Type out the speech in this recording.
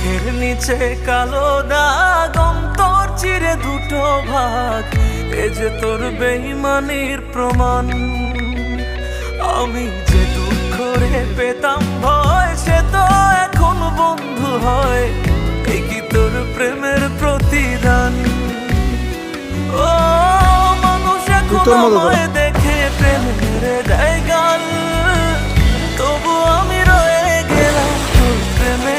চোখের নিচে কালো দাগ, অন্তর চিরে দুটো ভাগ, এ যে তোর বেঈমানির প্রমাণ। আমি যে দুঃখ রে পেতাম ভয়, সে তো এখন বন্ধু হয়, এ কি তোর প্রেমের প্রতিদান? ও মানুষ এখন আমায় দেখে প্রেমের দেয় গাল, তবু আমি রয়ে গেলাম তোর প্রেমে।